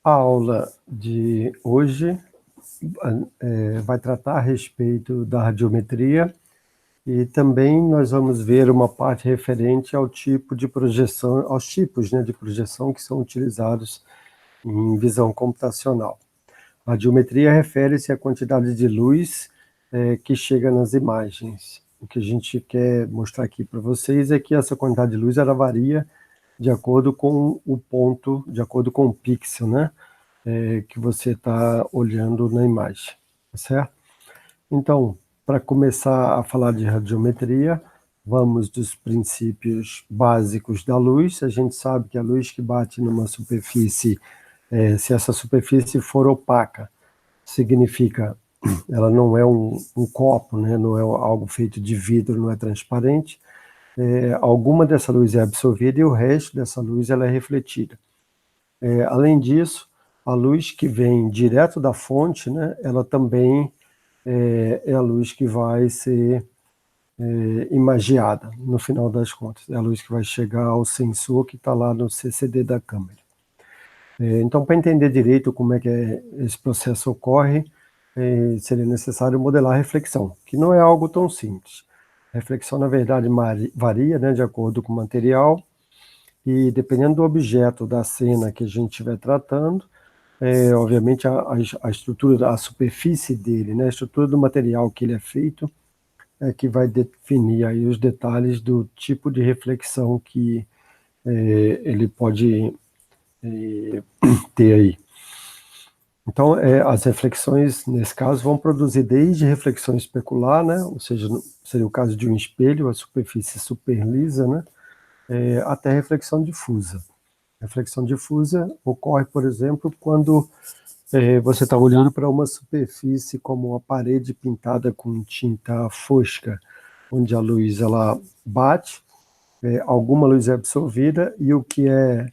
A aula de hoje vai tratar a respeito da radiometria e também nós vamos ver uma parte referente ao tipo de projeção, aos tipos, né, de projeção que são utilizados em visão computacional. A radiometria refere-se à quantidade de luz que chega nas imagens. O que a gente quer mostrar aqui para vocês é que essa quantidade de luz ela varia de acordo com o ponto, de acordo com o pixel, né? Que você está olhando na imagem, tá certo? Então, para começar a falar de radiometria, vamos dos princípios básicos da luz. A gente sabe que a luz que bate numa superfície, se essa superfície for opaca, significa ela não é um copo, né? Não é algo feito de vidro, não é transparente. Alguma dessa luz é absorvida e o resto dessa luz ela é refletida. Além disso, a luz que vem direto da fonte, né, ela também é a luz que vai ser imagiada, no final das contas. É a luz que vai chegar ao sensor que está lá no CCD da câmera. Então, para entender direito como é que esse processo ocorre, seria necessário modelar a reflexão, que não é algo tão simples. A reflexão, na verdade, varia, né, de acordo com o material, e dependendo do objeto, da cena que a gente estiver tratando, obviamente a estrutura, a superfície dele, né, a estrutura do material que ele é feito, é que vai definir aí os detalhes do tipo de reflexão que ele pode ter aí. Então, as reflexões, nesse caso, vão produzir desde reflexão especular, né, ou seja, seria o caso de um espelho, a superfície superlisa, né, até reflexão difusa. Reflexão difusa ocorre, por exemplo, quando você está olhando para uma superfície como uma parede pintada com tinta fosca, onde a luz ela bate, alguma luz é absorvida e o que é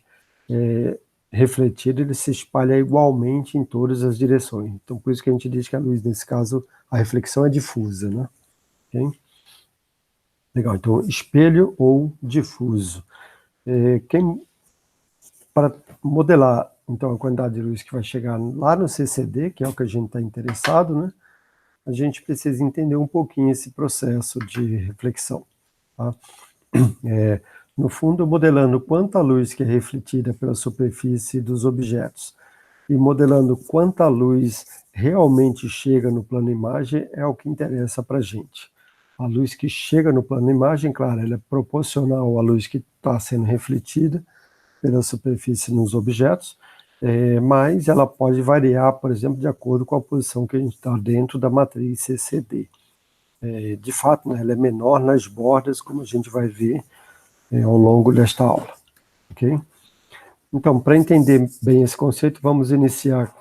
refletido ele se espalha igualmente em todas as direções. Então, por isso que a gente diz que a luz, nesse caso, a reflexão é difusa, né? Okay? Legal, então, espelho ou difuso. Para modelar, então, a quantidade de luz que vai chegar lá no CCD, que é o que a gente está interessado, né? A gente precisa entender um pouquinho esse processo de reflexão. Tá? No fundo, modelando quanta luz que é refletida pela superfície dos objetos e modelando quanta luz realmente chega no plano imagem é o que interessa para a gente. A luz que chega no plano imagem, claro, ela é proporcional à luz que está sendo refletida pela superfície nos objetos, mas ela pode variar, por exemplo, de acordo com a posição que a gente está dentro da matriz CCD. De fato, né, ela é menor nas bordas, como a gente vai ver ao longo desta aula. Okay? Então, para entender bem esse conceito, vamos iniciar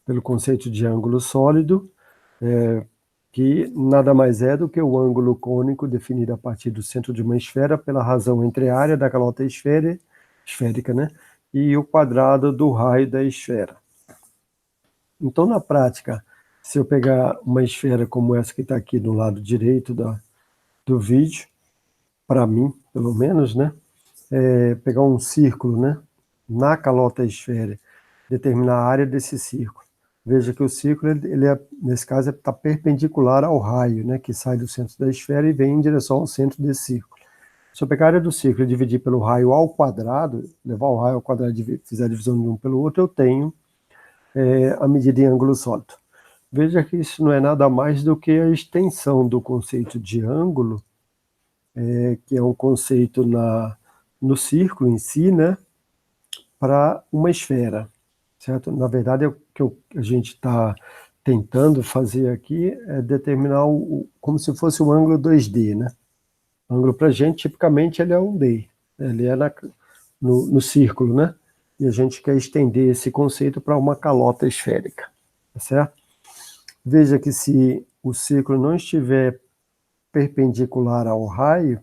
pelo conceito de ângulo sólido, que nada mais é do que o ângulo cônico definido a partir do centro de uma esfera pela razão entre a área da calota esférica, né, e o quadrado do raio da esfera. Então, na prática, se eu pegar uma esfera como essa que está aqui do lado direito do vídeo, para mim, pelo menos, né, pegar um círculo, né, na calota esfera, determinar a área desse círculo. Veja que o círculo, ele nesse caso, está perpendicular ao raio, né, que sai do centro da esfera e vem em direção ao centro desse círculo. Se eu pegar a área do círculo e dividir pelo raio ao quadrado, levar o raio ao quadrado e fizer a divisão de um pelo outro, eu tenho a medida em ângulo sólido. Veja que isso não é nada mais do que a extensão do conceito de ângulo, que é um conceito no círculo em si, né, para uma esfera, certo? Na verdade, o que a gente está tentando fazer aqui é determinar como se fosse um ângulo 2D, né? O ângulo para a gente, tipicamente, ele é 1D, ele é no círculo, né? E a gente quer estender esse conceito para uma calota esférica, tá certo? Veja que se o círculo não estiver perpendicular ao raio,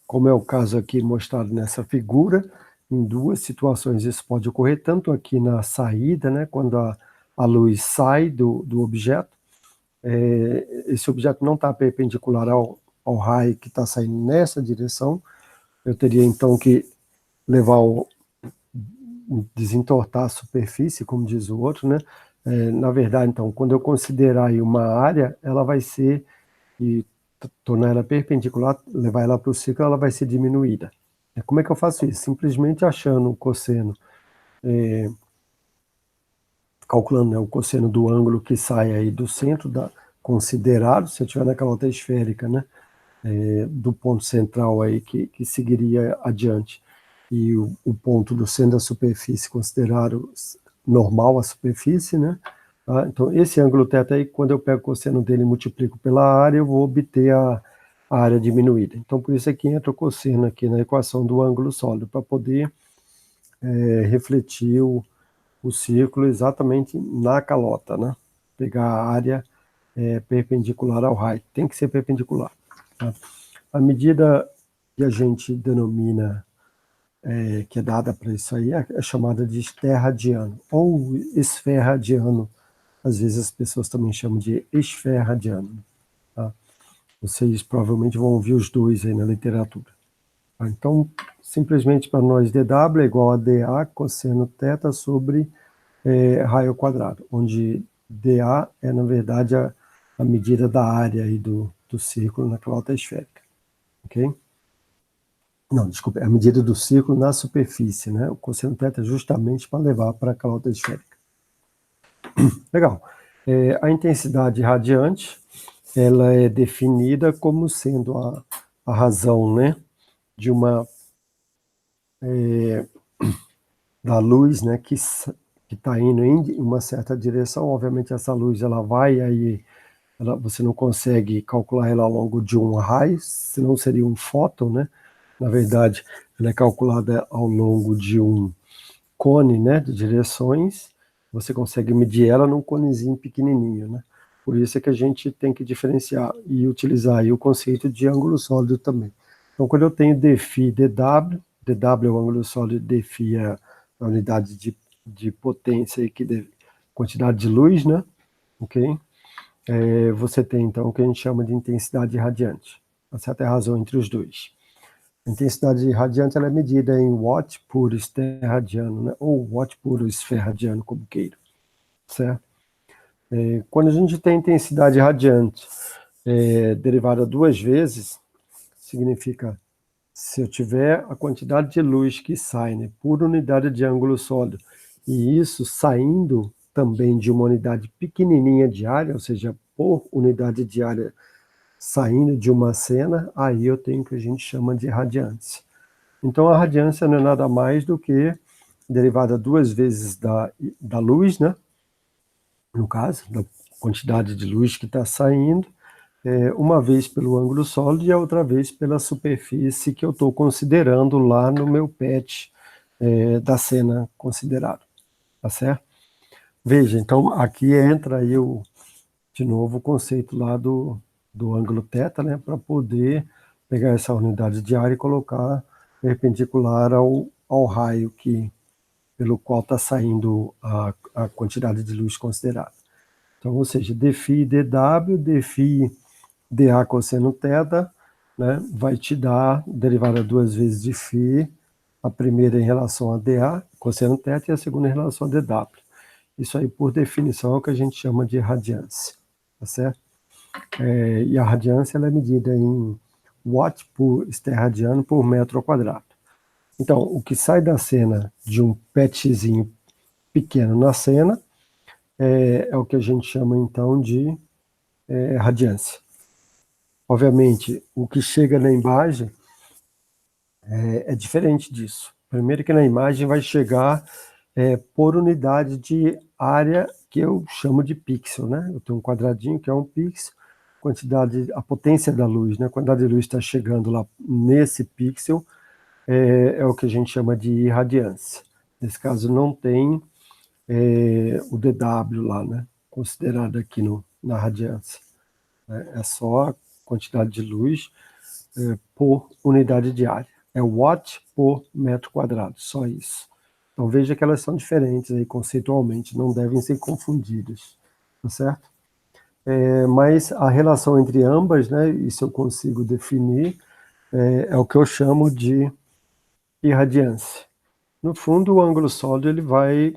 como é o caso aqui mostrado nessa figura, em duas situações isso pode ocorrer, tanto aqui na saída, né, quando a luz sai do objeto, esse objeto não está perpendicular ao raio que está saindo nessa direção, eu teria então que levar desentortar a superfície, como diz o outro, né? Na verdade, então, quando eu considerar aí uma área, ela vai ser, e tornar ela perpendicular, levar ela para o círculo, ela vai ser diminuída. Como é que eu faço isso? Simplesmente achando o cosseno, calculando, né, o cosseno do ângulo que sai aí do centro, considerado, se eu estiver na calota esférica, né, do ponto central aí que seguiria adiante, e o ponto do centro da superfície considerado normal a superfície, né? Tá? Então, esse ângulo θ aí, quando eu pego o cosseno dele e multiplico pela área, eu vou obter a área diminuída. Então, por isso é que entra o cosseno aqui na equação do ângulo sólido, para poder refletir o círculo exatamente na calota, né? Pegar a área perpendicular ao raio. Tem que ser perpendicular. Tá? A medida que a gente denomina, que é dada para isso aí, é chamada de esterradiano, ou esferradiano. Às vezes as pessoas também chamam de esferradiano. Tá? Vocês provavelmente vão ouvir os dois aí na literatura. Tá? Então, simplesmente para nós, dW é igual a dA cosseno θ sobre raio ao quadrado, onde dA é, na verdade, a medida da área aí do círculo na calota esférica. Ok? Não, desculpa, é a medida do círculo na superfície, né? O cosseno θ é justamente para levar para a calota esférica. Legal. A intensidade radiante, ela é definida como sendo a razão, né, de uma da luz, né, que está indo em uma certa direção. Obviamente essa luz ela vai aí, você não consegue calcular ela ao longo de um raio, senão seria um fóton, né? Na verdade, ela é calculada ao longo de um cone, né, de direções. Você consegue medir ela num conezinho pequenininho, né? Por isso é que a gente tem que diferenciar e utilizar aí o conceito de ângulo sólido também. Então, quando eu tenho dφ dw, dw é o ângulo sólido, dφ é a unidade de potência, quantidade de luz, né? Ok? Você tem, então, o que a gente chama de intensidade radiante. Essa é a razão entre os dois. A intensidade radiante ela é medida em watt por esterradiano, né? Ou watt por esferradiano, como queira, certo? Quando a gente tem intensidade radiante derivada duas vezes, significa se eu tiver a quantidade de luz que sai, né, por unidade de ângulo sólido, e isso saindo também de uma unidade pequenininha de área, ou seja, por unidade de área saindo de uma cena, aí eu tenho o que a gente chama de radiância. Então a radiância não é nada mais do que derivada duas vezes da luz, né? No caso, da quantidade de luz que está saindo, uma vez pelo ângulo sólido e a outra vez pela superfície que eu estou considerando lá no meu PET da cena considerado, tá certo? Veja, então aqui entra aí de novo o conceito lá do ângulo θ, né, para poder pegar essa unidade de área e colocar perpendicular ao raio pelo qual está saindo a quantidade de luz considerada. Então, ou seja, dφ dw, dφ dA cosseno θ, né, vai te dar derivada duas vezes de φ, a primeira em relação a dA, cosseno θ, e a segunda em relação a dW. Isso aí, por definição, é o que a gente chama de radiância, tá certo? E a radiância ela é medida em watt por esterradiano por metro ao quadrado. Então, o que sai da cena de um PETzinho pequeno na cena é o que a gente chama, então, de radiância. Obviamente, o que chega na imagem é diferente disso. Primeiro que na imagem vai chegar por unidade de área que eu chamo de pixel, né? Eu tenho um quadradinho que é um pixel, a potência da luz, né? A quantidade de luz está chegando lá nesse pixel é o que a gente chama de irradiância. Nesse caso não tem o dW lá, né? Considerado aqui na radiância. É só a quantidade de luz por unidade de área. É watt por metro quadrado, só isso. Então veja que elas são diferentes aí conceitualmente, não devem ser confundidas, tá certo? Mas a relação entre ambas, né, isso eu consigo definir, é o que eu chamo de irradiância. No fundo, o ângulo sólido ele vai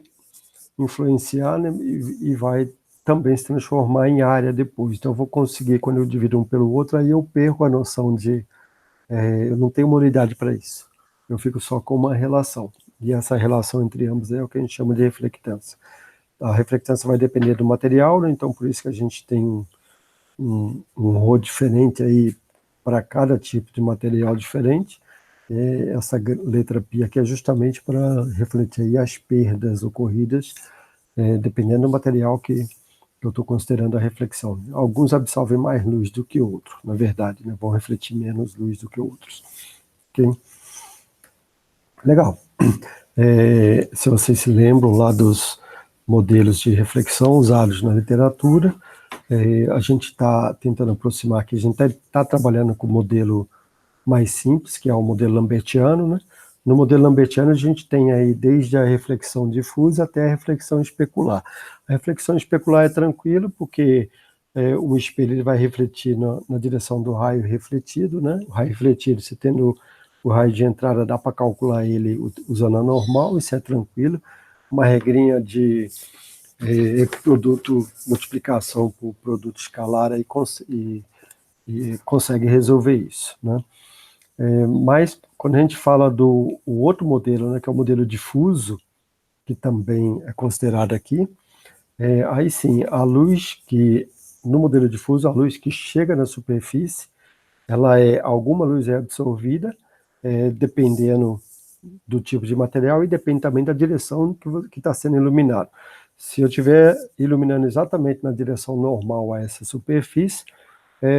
influenciar, né, e vai também se transformar em área depois. Então, eu vou conseguir, quando eu divido um pelo outro, aí eu perco a noção de... eu não tenho uma unidade para isso. Eu fico só com uma relação. E essa relação entre ambos é o que a gente chama de reflectância. A reflectância vai depender do material, né? Então por isso que a gente tem um ρ diferente aí para cada tipo de material diferente. Essa letra π aqui é justamente para refletir aí as perdas ocorridas, dependendo do material que eu estou considerando a reflexão. Alguns absorvem mais luz do que outros, na verdade, né? Vão refletir menos luz do que outros. Ok? Legal. Se vocês se lembram lá dos modelos de reflexão usados na literatura, a gente está tentando aproximar aqui, a gente está trabalhando com o modelo mais simples, que é o modelo lambertiano, né? No modelo lambertiano a gente tem aí desde a reflexão difusa até a reflexão especular. A reflexão especular é tranquilo, porque o espelho ele vai refletir na direção do raio refletido, né? O raio refletido, você tendo o raio de entrada, dá para calcular ele usando a normal, isso é tranquilo. Uma regrinha de produto multiplicação por produto escalar aí e consegue resolver isso, né? Mas quando a gente fala do outro modelo, né, que é o modelo difuso, que também é considerado aqui, aí sim, a luz que, no modelo difuso, a luz que chega na superfície, alguma luz é absorvida, dependendo do tipo de material e depende também da direção que está sendo iluminado. Se eu estiver iluminando exatamente na direção normal a essa superfície,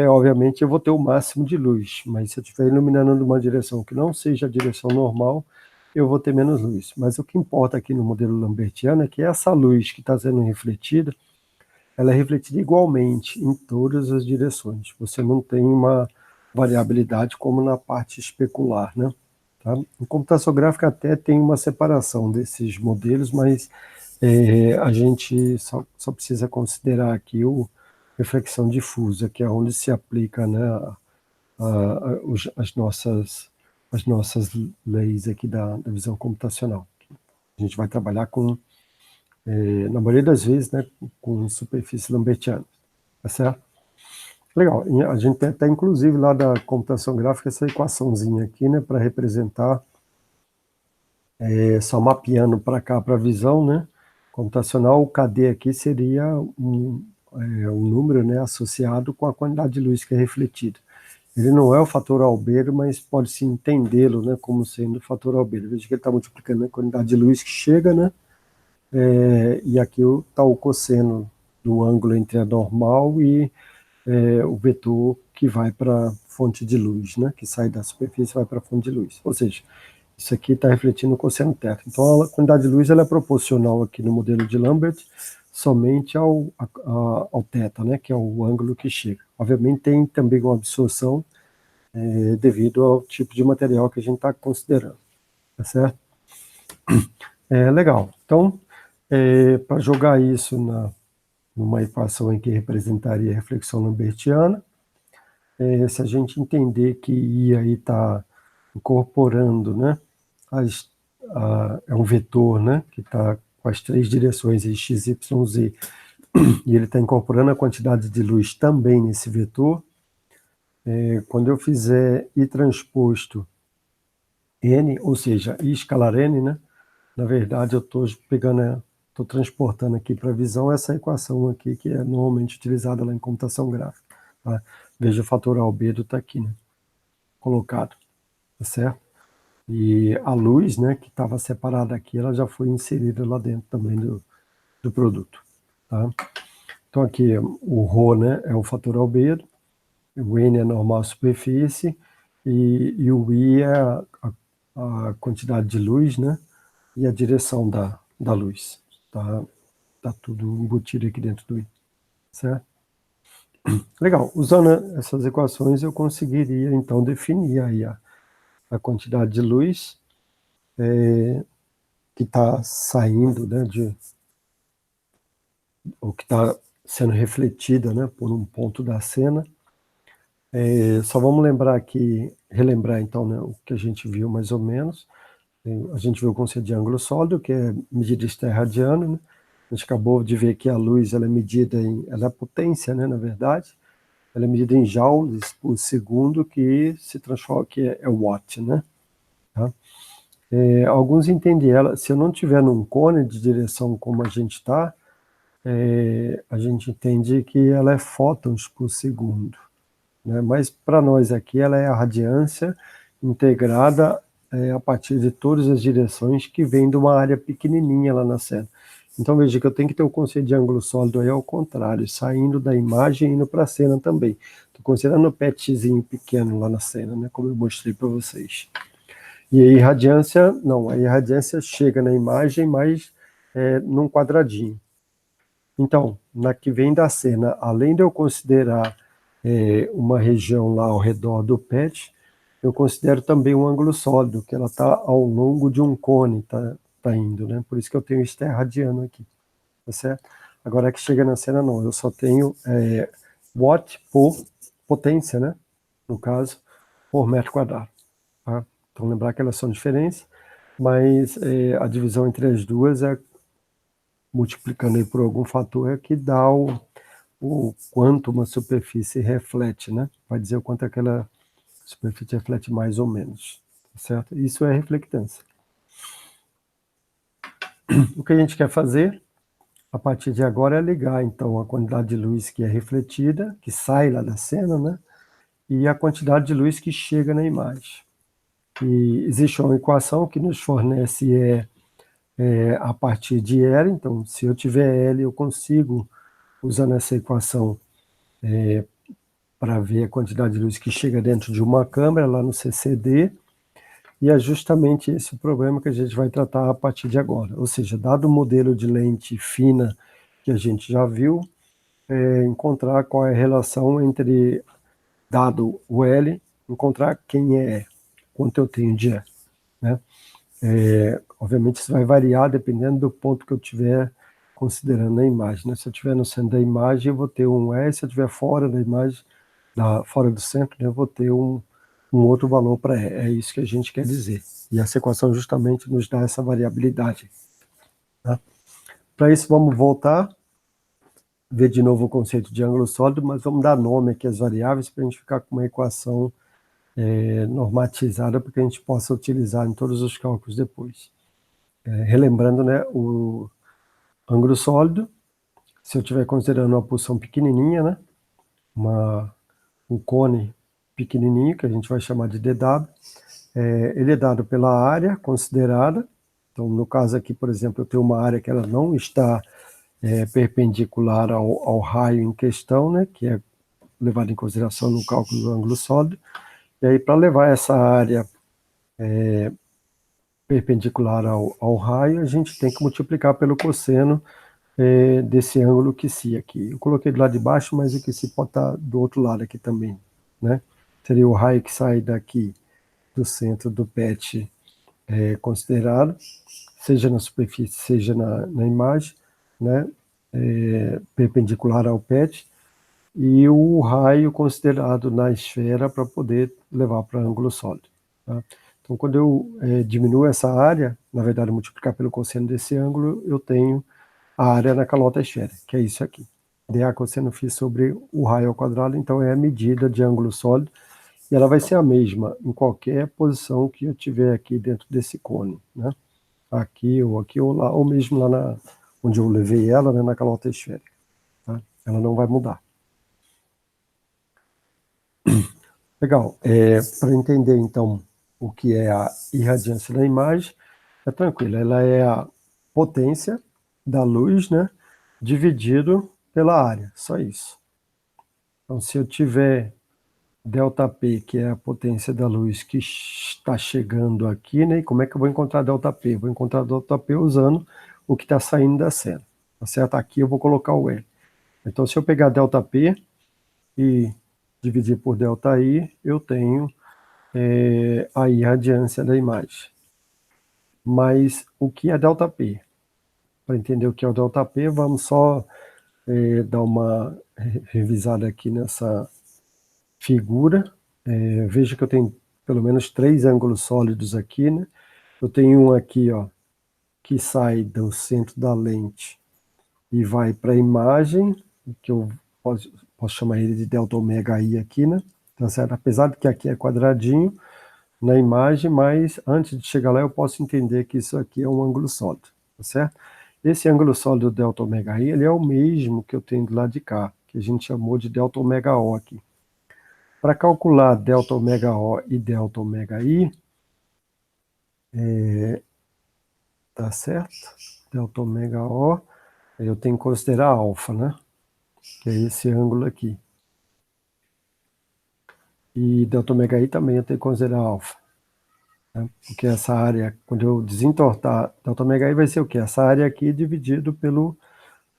obviamente eu vou ter o máximo de luz, mas se eu estiver iluminando numa direção que não seja a direção normal, eu vou ter menos luz. Mas o que importa aqui no modelo lambertiano é que essa luz que está sendo refletida, ela é refletida igualmente em todas as direções. Você não tem uma variabilidade como na parte especular, né? Tá? Em computação gráfica até tem uma separação desses modelos, mas a gente só precisa considerar aqui reflexão difusa, que é onde se aplica, né, as nossas leis aqui da visão computacional. A gente vai trabalhar com, na maioria das vezes, né, com superfície lambertiana, tá certo? Legal, e a gente tem até inclusive lá da computação gráfica essa equaçãozinha aqui, né, para representar, só mapeando para cá, para a visão, né, computacional, o KD aqui seria um número, né, associado com a quantidade de luz que é refletida. Ele não é o fator albedo, mas pode-se entendê-lo, né, como sendo o fator albedo. Veja que ele está multiplicando a quantidade de luz que chega, né, e aqui está o cosseno do ângulo entre a normal e o vetor que vai para a fonte de luz, né, que sai da superfície e vai para a fonte de luz. Ou seja, isso aqui está refletindo o cosseno θ. Então, a quantidade de luz ela é proporcional aqui no modelo de Lambert somente ao θ, né, que é o ângulo que chega. Obviamente, tem também uma absorção devido ao tipo de material que a gente está considerando, tá certo? Legal. Então, para jogar isso numa equação em que representaria a reflexão lambertiana, se a gente entender que I aí está incorporando, né, é um vetor, né, que está com as três direções x, y, z, e ele está incorporando a quantidade de luz também nesse vetor. Quando eu fizer I transposto N, ou seja, I escalar N, né, na verdade eu estou transportando aqui para a visão essa equação aqui, que é normalmente utilizada lá em computação gráfica. Tá? Veja, o fator albedo está aqui, né, colocado, tá certo? E a luz, né, que estava separada aqui, ela já foi inserida lá dentro também do produto. Tá? Então aqui o ρ, né, é o fator albedo, o N é a normal superfície, e o I é a quantidade de luz, né, e a direção da luz. Tá tudo embutido aqui dentro do I, certo? Legal, usando essas equações eu conseguiria então definir aí a quantidade de luz que está saindo, né, ou que está sendo refletida, né, por um ponto da cena. Só vamos relembrar então, né, o que a gente viu mais ou menos. A gente viu o conceito de ângulo sólido, que é medida esterradiana, né? A gente acabou de ver que a luz ela é medida ela é potência, né, na verdade. Ela é medida em joules por segundo, que se transforma, que é watt, né? Tá? Alguns entendem ela, se eu não tiver num cone de direção como a gente está, a gente entende que ela é fótons por segundo, né? Mas para nós aqui ela é a radiância integrada a partir de todas as direções que vem de uma área pequenininha lá na cena. Então veja que eu tenho que ter o conceito de ângulo sólido aí ao contrário, saindo da imagem e indo para a cena também. Estou considerando o petzinho pequeno lá na cena, né, como eu mostrei para vocês. E a irradiância, não, a irradiância chega na imagem, mas num quadradinho. Então, na que vem da cena, além de eu considerar uma região lá ao redor do PET, eu considero também um ângulo sólido, que ela está ao longo de um cone, tá indo, né? Por isso que eu tenho esterradiano aqui, tá certo? Agora que chega na cena, não, eu só tenho watt por potência, né? No caso, por metro quadrado, tá? Então, lembrar que elas são diferentes, mas a divisão entre as duas é multiplicando aí por algum fator é que dá o quanto uma superfície reflete, né? Vai dizer o quanto aquela superfície reflete mais ou menos, tá certo? Isso é reflectância. O que a gente quer fazer a partir de agora é ligar, então, a quantidade de luz que é refletida, que sai lá da cena, né? E a quantidade de luz que chega na imagem. E existe uma equação que nos fornece a partir de L, então, se eu tiver L, eu consigo, usando essa equação, para ver a quantidade de luz que chega dentro de uma câmera, lá no CCD, e é justamente esse o problema que a gente vai tratar a partir de agora. Ou seja, dado o modelo de lente fina que a gente já viu, encontrar qual é a relação entre, dado o L, encontrar quem é, quanto eu tenho de E, né? Obviamente isso vai variar dependendo do ponto que eu estiver considerando na imagem, né? Se eu estiver no centro da imagem, eu vou ter um E, se eu estiver fora da imagem, fora do centro, né, eu vou ter um outro valor para E. É isso que a gente quer dizer. E essa equação justamente nos dá essa variabilidade. Tá? Para isso, vamos voltar, ver de novo o conceito de ângulo sólido, mas vamos dar nome aqui às variáveis para a gente ficar com uma equação normatizada para que a gente possa utilizar em todos os cálculos depois. Relembrando, né, o ângulo sólido, se eu estiver considerando uma porção pequenininha, né, um cone pequenininho, que a gente vai chamar de DW, ele é dado pela área considerada. Então, no caso aqui, por exemplo, eu tenho uma área que ela não está perpendicular ao raio em questão, né, que é levado em consideração no cálculo do ângulo sólido. E aí, para levar essa área perpendicular ao raio, a gente tem que multiplicar pelo cosseno desse ângulo QC aqui. Eu coloquei do lado de baixo, mas o QC pode estar do outro lado aqui também, né? Seria o raio que sai daqui do centro do PET considerado, seja na superfície, seja na imagem, né? Perpendicular ao PET, e o raio considerado na esfera para poder levar para ângulo sólido. Tá? Então, quando eu diminuo essa área, na verdade, multiplicar pelo cosseno desse ângulo, eu tenho a área na calota esfera, que é isso aqui. dA cosseno φ sobre o raio ao quadrado, então é a medida de ângulo sólido, e ela vai ser a mesma em qualquer posição que eu tiver aqui dentro desse cone, né? Aqui ou lá, ou mesmo lá onde eu levei ela, né, na calota esférica. Tá? Ela não vai mudar. Legal. Para entender, então, o que é a irradiância da imagem, é tranquilo. Ela é a potência da luz, né, dividido pela área. Só isso. Então, se eu tiver ΔP, que é a potência da luz que está chegando aqui, né, e como é que eu vou encontrar ΔP? Vou encontrar ΔP usando o que está saindo da cena. Tá certo? Aqui eu vou colocar o L. Então, se eu pegar ΔP e dividir por ΔI, eu tenho a irradiância da imagem. Mas o que é ΔP? Para entender o que é o ΔP, vamos só dar uma revisada aqui nessa figura. Veja que eu tenho pelo menos 3 ângulos sólidos aqui, né? Eu tenho um aqui, ó, que sai do centro da lente e vai para a imagem, que eu posso chamar ele de delta ômega I aqui, né? Tá certo? Apesar de que aqui é quadradinho na imagem, mas antes de chegar lá eu posso entender que isso aqui é um ângulo sólido, tá certo? Esse ângulo sólido delta ômega I, ele é o mesmo que eu tenho do lado de cá, que a gente chamou de delta ômega O aqui. Para calcular delta ômega O e delta ômega I, tá certo? Delta ômega O, eu tenho que considerar alfa, né? Que é esse ângulo aqui. E delta ômega I também eu tenho que considerar alfa. Né? Porque essa área, quando eu desentortar, delta ômega I vai ser o quê? Essa área aqui dividido pelo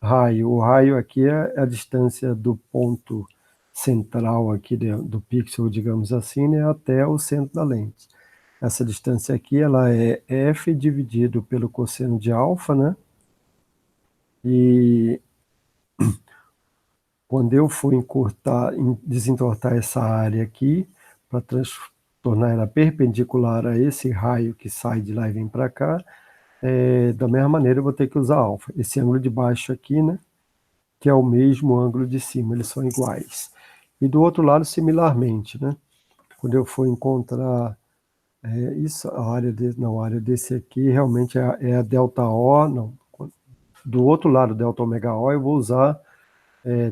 raio. O raio aqui é a distância do ponto central aqui do pixel, digamos assim, né, até o centro da lente. Essa distância aqui, ela é f dividido pelo cosseno de alfa, né? E quando eu for desentortar essa área aqui, para tornar ela perpendicular a esse raio que sai de lá e vem para cá, da mesma maneira eu vou ter que usar alfa. Esse ângulo de baixo aqui, né? Que é o mesmo ângulo de cima, eles são iguais. E do outro lado, similarmente, né? Quando eu for encontrar isso, a área não, a área desse aqui realmente é a delta O, não. Do outro lado, delta ômega O, eu vou usar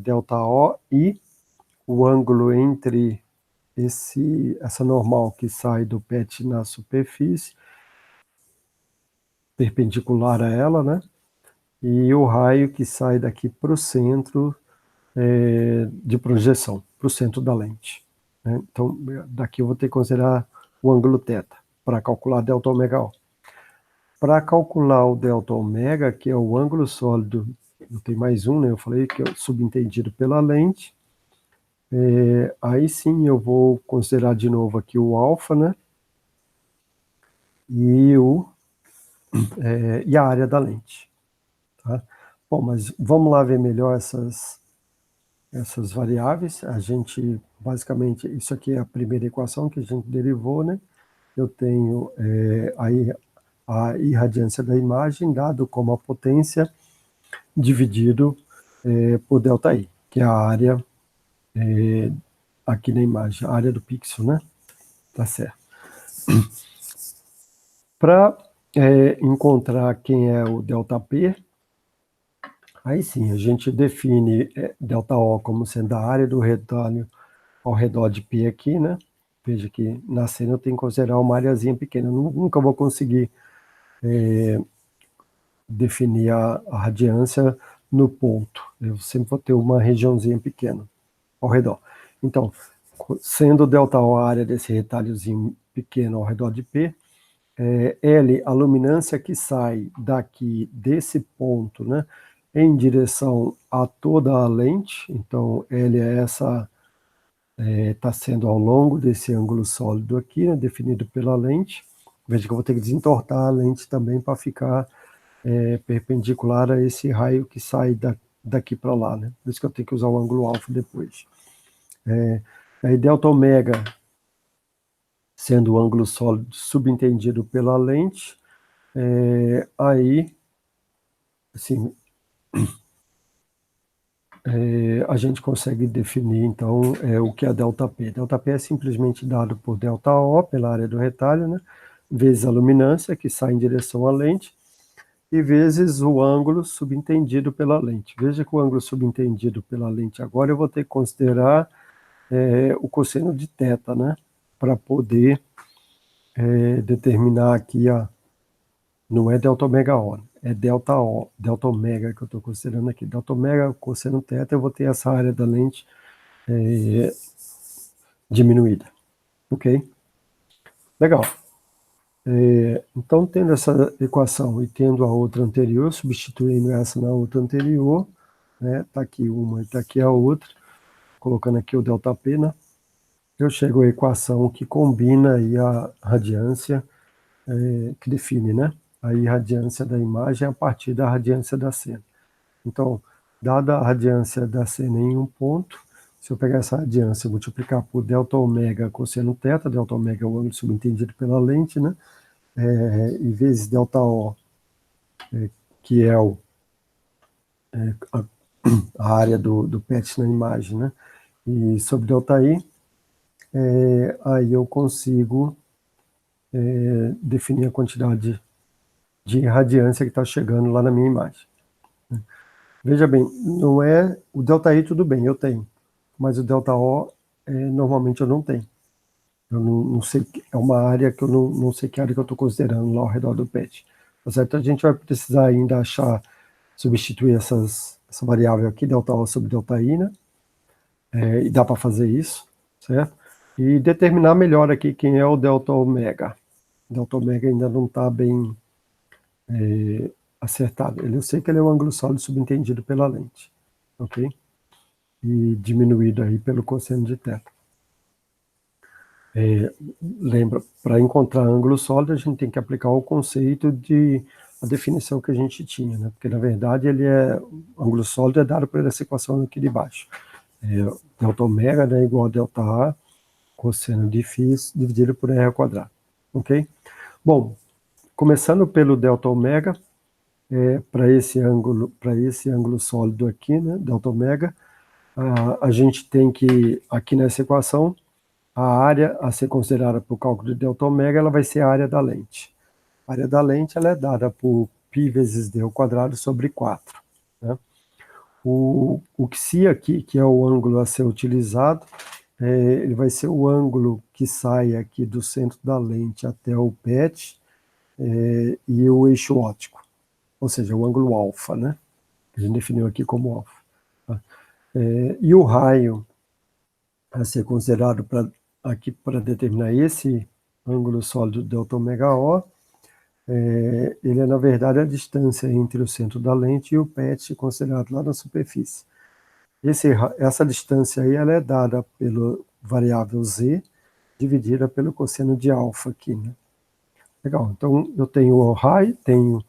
delta O e o ângulo entre essa normal que sai do PET na superfície, perpendicular a ela, né? E o raio que sai daqui para o centro de projeção, para o centro da lente. Né? Então, daqui eu vou ter que considerar o ângulo θ para calcular delta ômega O. Para calcular o delta ômega, que é o ângulo sólido, eu tenho mais um, né? Eu falei que é subentendido pela lente. Aí sim eu vou considerar de novo aqui o alfa, né? E, e a área da lente. Tá? Bom, mas vamos lá ver melhor essas variáveis. A gente, basicamente, isso aqui é a primeira equação que a gente derivou, né? Eu tenho aí a irradiância da imagem dado como a potência dividido por ΔI, que é a área aqui na imagem, a área do pixel, né? Tá certo. Para encontrar quem é o ΔP, aí sim, a gente define ΔO como sendo a área do retalho ao redor de P aqui, né? Veja que na cena eu tenho que considerar uma areazinha pequena. Eu nunca vou conseguir definir a radiância no ponto. Eu sempre vou ter uma regiãozinha pequena ao redor. Então, sendo ΔO a área desse retalhozinho pequeno ao redor de P, L, a luminância que sai daqui desse ponto, né, em direção a toda a lente. Então, L é essa, está sendo ao longo desse ângulo sólido aqui, né, definido pela lente. Veja que eu vou ter que desentortar a lente também para ficar perpendicular a esse raio que sai daqui para lá, né? Por isso que eu tenho que usar o ângulo alfa depois. Aí delta ômega, sendo o ângulo sólido subentendido pela lente, aí, assim, a gente consegue definir, então, o que é ΔP. ΔP é simplesmente dado por ΔO, pela área do retalho, né? Vezes a luminância, que sai em direção à lente, e vezes o ângulo subentendido pela lente. Veja que o ângulo subentendido pela lente agora eu vou ter que considerar o cosseno de θ, né? Para poder determinar aqui, não é delta ômega O, é delta O, delta ômega que eu estou considerando aqui. Delta ômega, cosseno θ, eu vou ter essa área da lente diminuída. Ok? Legal. Então, tendo essa equação e tendo a outra anterior, substituindo essa na outra anterior, né, tá aqui uma e tá aqui a outra, colocando aqui o ΔP, né, eu chego à equação que combina aí a radiância, que define, né, a irradiância da imagem a partir da radiância da cena. Então, dada a radiância da cena em um ponto, se eu pegar essa radiância e multiplicar por delta ômega cosseno θ, delta ômega é o ângulo subentendido pela lente, né, e vezes ΔO, que é a área do PET na imagem, né? E sobre ΔI, aí eu consigo definir a quantidade de radiância que está chegando lá na minha imagem. Veja bem, não é o ΔI, tudo bem, eu tenho, mas o ΔO normalmente eu não tenho. Eu não sei, é uma área que eu não sei que área que eu estou considerando lá ao redor do PET. Tá certo? A gente vai precisar ainda substituir essa variável aqui, ΔO sobre ΔI, né? E dá para fazer isso, certo? E determinar melhor aqui quem é o ΔΩ. O ΔΩ ainda não está bem acertado. Eu sei que ele é um ângulo sólido subentendido pela lente, ok? E diminuído aí pelo cosseno de θ. Lembra, para encontrar ângulo sólido, a gente tem que aplicar o conceito a definição que a gente tinha, né? Porque, na verdade, o ângulo sólido é dado por essa equação aqui de baixo. ΔΩ, né, igual a ΔA, cosseno de φ dividido por r ao quadrado, ok? Bom, começando pelo ΔΩ, para esse ângulo sólido aqui, né, ΔΩ, a gente tem que, aqui nessa equação, a área a ser considerada para o cálculo de ΔΩ, ela vai ser a área da lente. A área da lente ela é dada por π vezes d ao quadrado sobre 4. Né? O Xi aqui, que é o ângulo a ser utilizado, ele vai ser o ângulo que sai aqui do centro da lente até o PET e o eixo óptico, ou seja, o ângulo alfa, né? Que a gente definiu aqui como alfa. Tá? E o raio a ser considerado aqui para determinar esse ângulo sólido ΔΩ, ele é, na verdade, a distância entre o centro da lente e o PET considerado lá na superfície. Essa distância aí ela é dada pela variável z, dividida pelo cosseno de alfa aqui, né? Legal, então eu tenho o raio, tenho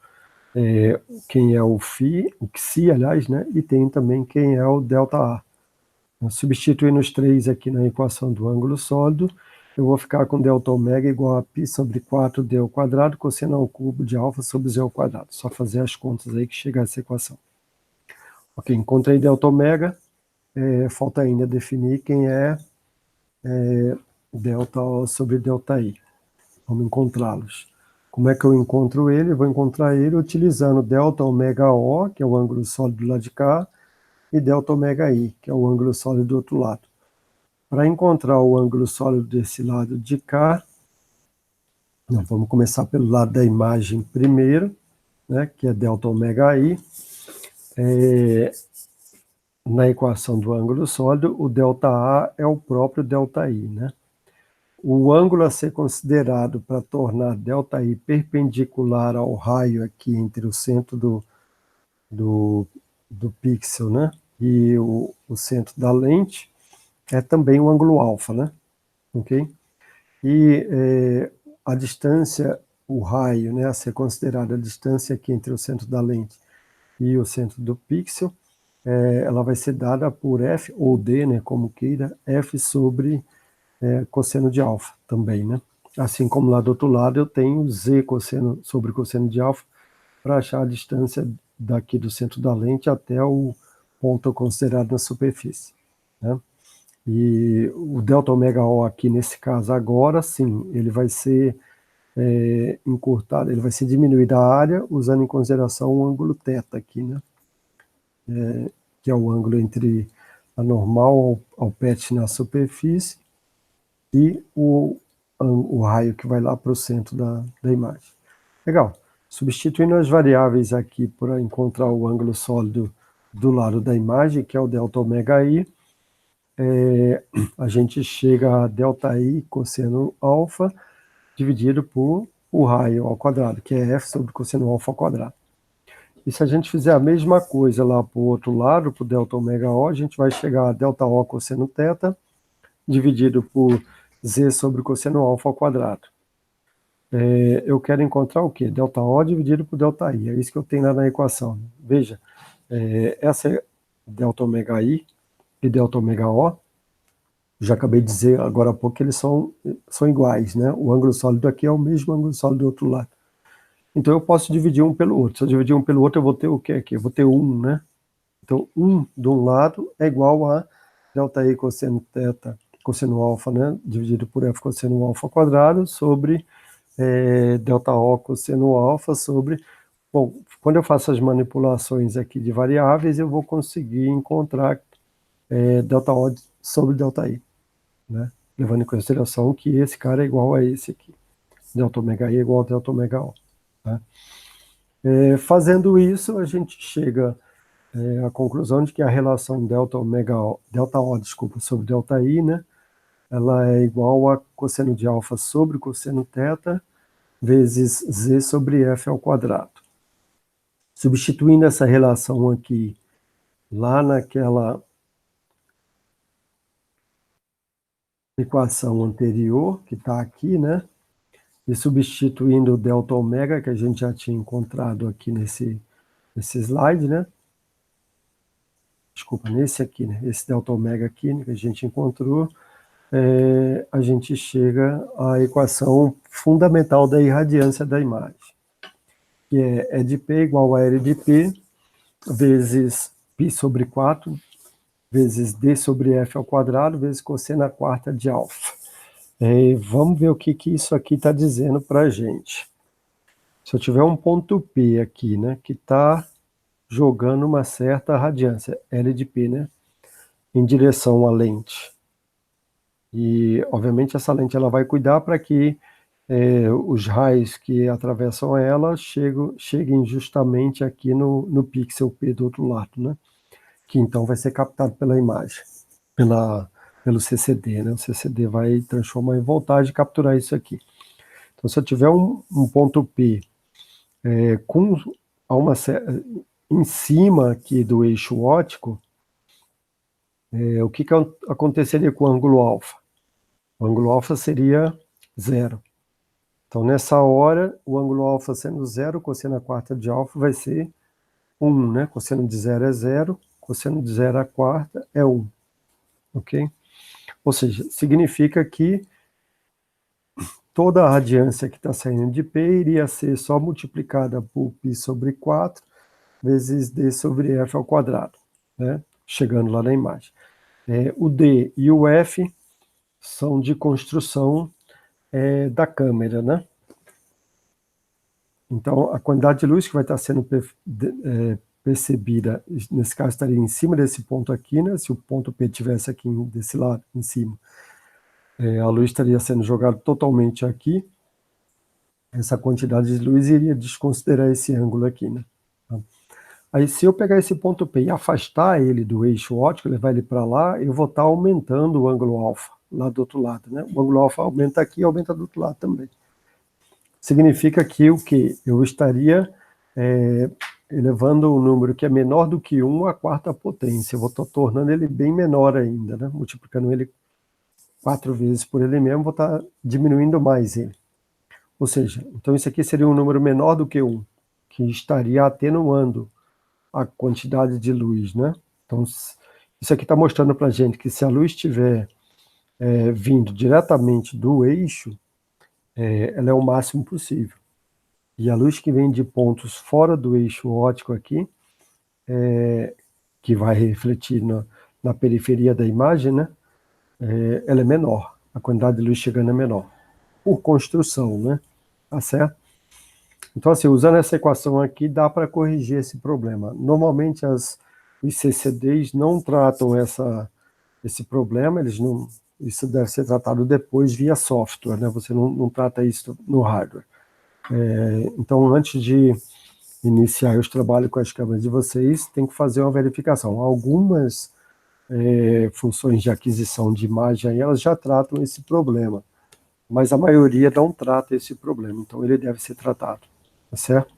quem é o Xi, aliás, né? E tenho também quem é o ΔA. Substituindo os três aqui na equação do ângulo sólido, eu vou ficar com ΔΩ igual a π sobre 4d ao quadrado, cosseno ao cubo de alfa sobre z ao quadrado. Só fazer as contas aí que chega a essa equação. Ok, encontrei ΔΩ, falta ainda definir quem é ΔO sobre ΔI. Vamos encontrá-los. Como é que eu encontro ele? Eu vou encontrar ele utilizando ΔΩ, que é o ângulo sólido do lado de cá, e ΔI, que é o ângulo sólido do outro lado. Para encontrar o ângulo sólido desse lado de cá, vamos começar pelo lado da imagem primeiro, né, que é ΔI. Na equação do ângulo sólido, o ΔA é o próprio ΔI, né? O ângulo a ser considerado para tornar ΔI perpendicular ao raio aqui entre o centro do pixel, né, e o centro da lente é também o ângulo alfa, né? Ok? E a distância, o raio, né, a ser considerada a distância aqui entre o centro da lente e o centro do pixel, ela vai ser dada por f, ou d, né, como queira, f sobre cosseno de alfa também, né? Assim como lá do outro lado eu tenho z cosseno sobre cosseno de alfa para achar a distância daqui do centro da lente até o ponto considerado na superfície, né? E o ΔΩ aqui nesse caso agora, sim, ele vai ser encurtado, ele vai ser diminuído a área usando em consideração o ângulo θ aqui, né? Que é o ângulo entre a normal ao PET na superfície e o raio que vai lá para o centro da imagem. Legal. Substituindo as variáveis aqui para encontrar o ângulo sólido do lado da imagem, que é o ΔΩi, a gente chega a ΔI cosseno alfa dividido por o raio ao quadrado, que é f sobre cosseno alfa ao quadrado. E se a gente fizer a mesma coisa lá para o outro lado, para o ΔΩ, a gente vai chegar a ΔO cosseno θ dividido por z sobre cosseno alfa ao quadrado. Eu quero encontrar o quê? ΔO dividido por ΔI. É isso que eu tenho lá na equação. Veja, essa é ΔΩi e ΔO. Já acabei de dizer agora há pouco que eles são iguais, né? O ângulo sólido aqui é o mesmo ângulo sólido do outro lado. Então eu posso dividir um pelo outro. Se eu dividir um pelo outro, eu vou ter o quê aqui? Eu vou ter 1, né? Então 1 de um lado é igual a ΔI cosseno θ cosseno alfa, né? Dividido por F cosseno alfa quadrado sobre ΔO cosseno alfa sobre... Bom, quando eu faço as manipulações aqui de variáveis, eu vou conseguir encontrar ΔO sobre ΔI, né? Levando em consideração que esse cara é igual a esse aqui. ΔΩ é igual a ΔΩ. Tá? Fazendo isso, a gente chega à conclusão de que a relação ΔO, sobre ΔI, né? Ela é igual a cosseno de alfa sobre cosseno θ vezes z sobre f ao quadrado. Substituindo essa relação aqui lá naquela equação anterior, que está aqui, né? E substituindo o ΔΩ, que a gente já tinha encontrado aqui nesse slide, né? Desculpa, nesse aqui, né? Esse ΔΩ aqui, né, que a gente encontrou, a gente chega à equação fundamental da irradiância da imagem, que é E de P igual a L de P vezes π sobre 4 vezes d sobre f ao quadrado vezes cosseno à quarta de alfa. Vamos ver o que isso aqui está dizendo para a gente. Se eu tiver um ponto P aqui, né, que está jogando uma certa radiância, L de P, né, em direção à lente. E, obviamente, essa lente ela vai cuidar para que os raios que atravessam ela cheguem justamente aqui no pixel P do outro lado, né, que então vai ser captado pela imagem, pelo CCD, né? O CCD vai transformar em voltagem e capturar isso aqui. Então, se eu tiver um ponto P em cima aqui do eixo óptico, o que aconteceria com o ângulo alfa? O ângulo alfa seria 0. Então, nessa hora, o ângulo alfa sendo 0, cosseno à quarta de alfa vai ser 1, né? Cosseno de 0 é 0, cosseno de 0 à quarta é 1, ok? Ou seja, significa que toda a radiância que está saindo de P iria ser só multiplicada por π sobre 4 vezes d sobre f ao quadrado, né? Chegando lá na imagem. O D e o F são de construção da câmera, né? Então, a quantidade de luz que vai estar sendo percebida, nesse caso estaria em cima desse ponto aqui, né? Se o ponto P estivesse aqui desse lado, em cima, a luz estaria sendo jogada totalmente aqui. Essa quantidade de luz iria desconsiderar esse ângulo aqui, né? Aí, se eu pegar esse ponto P e afastar ele do eixo óptico, levar ele para lá, eu vou estar aumentando o ângulo alfa, lá do outro lado, né? O ângulo alfa aumenta aqui e aumenta do outro lado também. Significa que o quê? Eu estaria elevando um número que é menor do que 1 à quarta potência. Eu vou estar tornando ele bem menor ainda, né? Multiplicando ele 4 vezes por ele mesmo, vou estar diminuindo mais ele. Ou seja, então isso aqui seria um número menor do que 1, que estaria atenuando a quantidade de luz, né? Então, isso aqui está mostrando para a gente que se a luz estiver vindo diretamente do eixo, ela é o máximo possível. E a luz que vem de pontos fora do eixo óptico aqui, que vai refletir na periferia da imagem, né? Ela é menor. A quantidade de luz chegando é menor. Por construção, né? Tá certo? Então, assim, usando essa equação aqui, dá para corrigir esse problema. Normalmente, os CCDs não tratam esse problema, isso deve ser tratado depois via software, né? Você não trata isso no hardware. Então, antes de iniciar os trabalhos com as câmeras de vocês, tem que fazer uma verificação. Algumas funções de aquisição de imagem, aí, elas já tratam esse problema, mas a maioria não trata esse problema, então ele deve ser tratado, tá certo?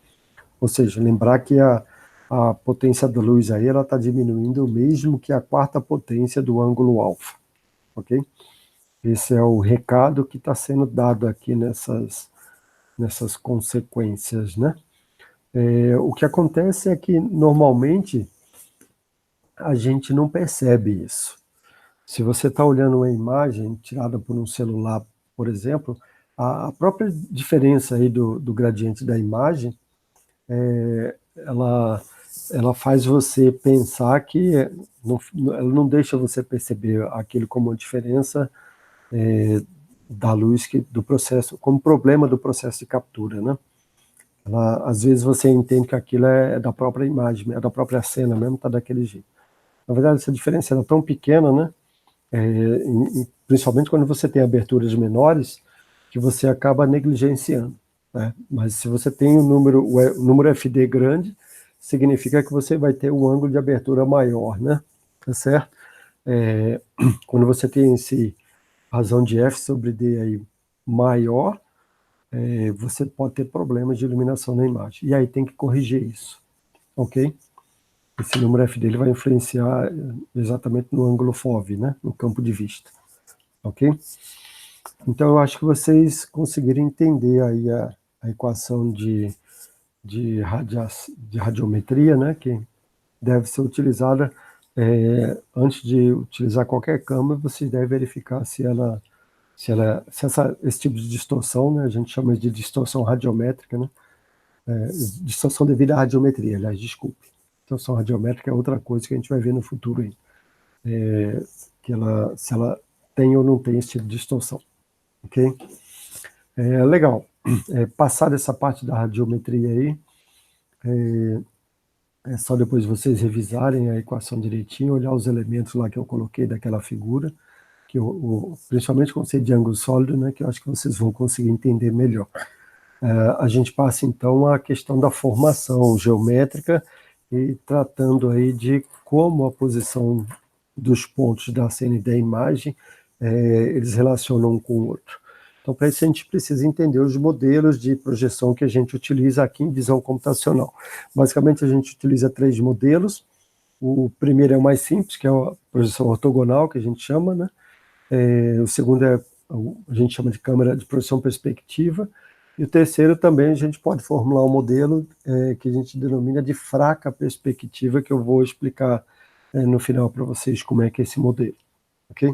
Ou seja, lembrar que a potência da luz aí, ela está diminuindo mesmo que a quarta potência do ângulo alfa, ok? Esse é o recado que está sendo dado aqui nessas consequências, né? O que acontece é que, normalmente, a gente não percebe isso. Se você está olhando uma imagem tirada por um celular, por exemplo, a própria diferença aí do gradiente da imagem, ela faz você pensar que ela não deixa você perceber aquilo como uma diferença da luz do processo, como problema do processo de captura, né? Às vezes você entende que aquilo é da própria imagem, é da própria cena mesmo, está daquele jeito. Na verdade, essa diferença era tão pequena, né? Principalmente quando você tem aberturas menores, que você acaba negligenciando, né? Mas se você tem o número FD grande, significa que você vai ter um ângulo de abertura maior, né? Tá certo? Quando você tem esse razão de F sobre D aí maior, você pode ter problemas de iluminação na imagem. E aí tem que corrigir isso, ok? Esse número F dele vai influenciar exatamente no ângulo FOV, né? No campo de vista, ok? Então eu acho que vocês conseguiram entender aí a equação de radiometria, né? Que deve ser utilizada antes de utilizar qualquer câmera, você deve verificar se esse tipo de distorção, né, a gente chama de distorção radiométrica, né, distorção devido à radiometria, aliás, desculpe. Distorção radiométrica é outra coisa que a gente vai ver no futuro aí, se ela tem ou não tem esse tipo de distorção, ok? Legal. Passar essa parte da radiometria aí, é só depois vocês revisarem a equação direitinho, olhar os elementos lá que eu coloquei daquela figura, principalmente o conceito de ângulo sólido, né, que eu acho que vocês vão conseguir entender melhor. A gente passa então à questão da formação geométrica e tratando aí de como a posição dos pontos da cena e da imagem eles relacionam um com o outro. Então, para isso a gente precisa entender os modelos de projeção que a gente utiliza aqui em visão computacional. Basicamente a gente utiliza 3 modelos. O primeiro é o mais simples, que é a projeção ortogonal, que a gente chama, né? O segundo a gente chama de câmera de projeção perspectiva. E o terceiro também a gente pode formular um modelo que a gente denomina de fraca perspectiva, que eu vou explicar no final para vocês como é que é esse modelo, ok?